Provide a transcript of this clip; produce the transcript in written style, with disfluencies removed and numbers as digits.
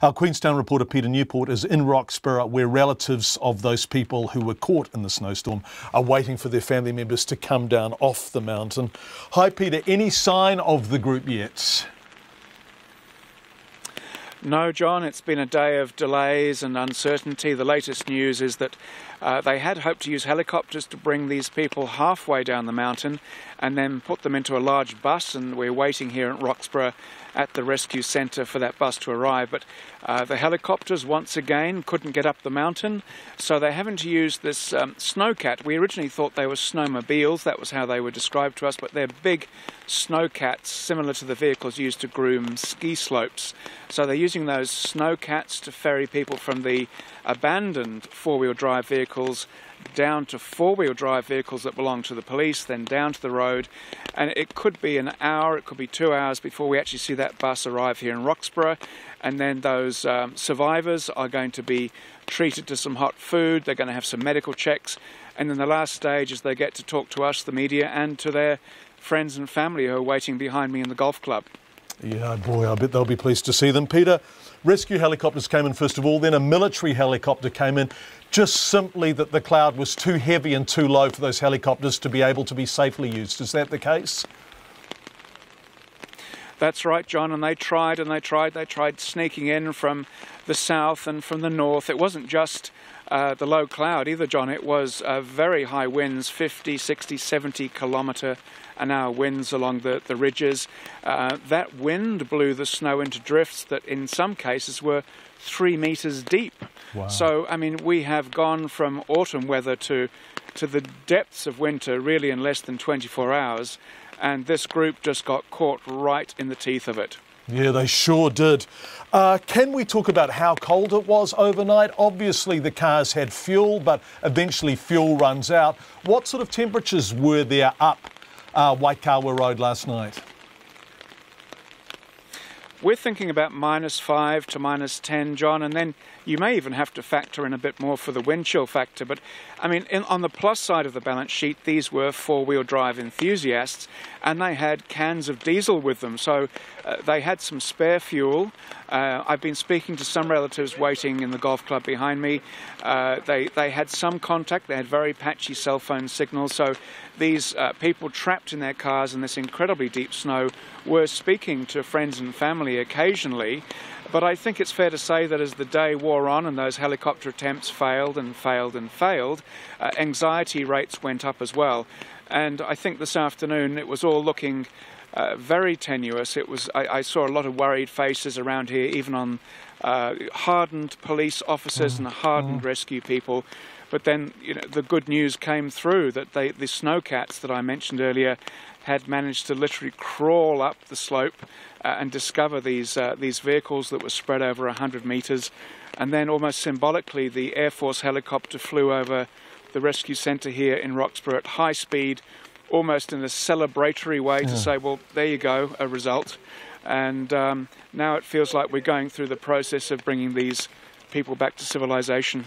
Our Queenstown reporter Peter Newport is in Roxburgh, where relatives of those people who were caught in the snowstorm are waiting for their family members to come down off the mountain. Hi Peter, any sign of the group yet? No, John, it's been a day of delays and uncertainty. The latest news is that they had hoped to use helicopters to bring these people halfway down the mountain and then put them into a large bus, and we're waiting here at Roxburgh at the rescue centre for that bus to arrive. But the helicopters once again couldn't get up the mountain, so they're having to use this snowcat. We originally thought they were snowmobiles, that was how they were described to us, but they're big snowcats similar to the vehicles used to groom ski slopes. So they're using those snowcats to ferry people from the abandoned four-wheel drive vehicles down to four-wheel drive vehicles that belong to the police, then down to the road, and it could be an hour, it could be 2 hours before we actually see that bus arrive here in Roxburgh. And then those survivors are going to be treated to some hot food, they're going to have some medical checks, and then the last stage is they get to talk to us, the media, and to their friends and family who are waiting behind me in the golf club. Yeah, boy, I bet they'll be pleased to see them. Peter, rescue helicopters came in first of all, then a military helicopter came in, just simply that the cloud was too heavy and too low for those helicopters to be able to be safely used. Is that the case? That's right, John, and they tried sneaking in from the south and from the north. It wasn't just the low cloud either, John. It was very high winds, 50, 60, 70 km/h winds along the ridges. That wind blew the snow into drifts that in some cases were 3 meters deep. Wow. So, I mean, we have gone from autumn weather to the depths of winter really in less than 24 hours. And this group just got caught right in the teeth of it. Yeah, they sure did. Can we talk about how cold it was overnight? Obviously the cars had fuel, but eventually fuel runs out. What sort of temperatures were there up Waikawa Road last night? We're thinking about -5 to -10, John, and then you may even have to factor in a bit more for the wind chill factor. But, I mean, on the plus side of the balance sheet, these were four-wheel drive enthusiasts, and they had cans of diesel with them, so they had some spare fuel. I've been speaking to some relatives waiting in the golf club behind me. They had some contact, they had very patchy cell phone signals, so these people trapped in their cars in this incredibly deep snow were speaking to friends and family occasionally. But I think it's fair to say that as the day wore on and those helicopter attempts failed and failed and failed, anxiety rates went up as well. And I think this afternoon it was all looking very tenuous. I saw a lot of worried faces around here, even on hardened police officers and hardened rescue people. But then, you know, the good news came through that the snowcats that I mentioned earlier had managed to literally crawl up the slope and discover these vehicles that were spread over 100 meters. And then almost symbolically, the Air Force helicopter flew over the rescue centre here in Roxburgh at high speed, almost in a celebratory way to say, well, there you go, a result. And now it feels like we're going through the process of bringing these people back to civilization.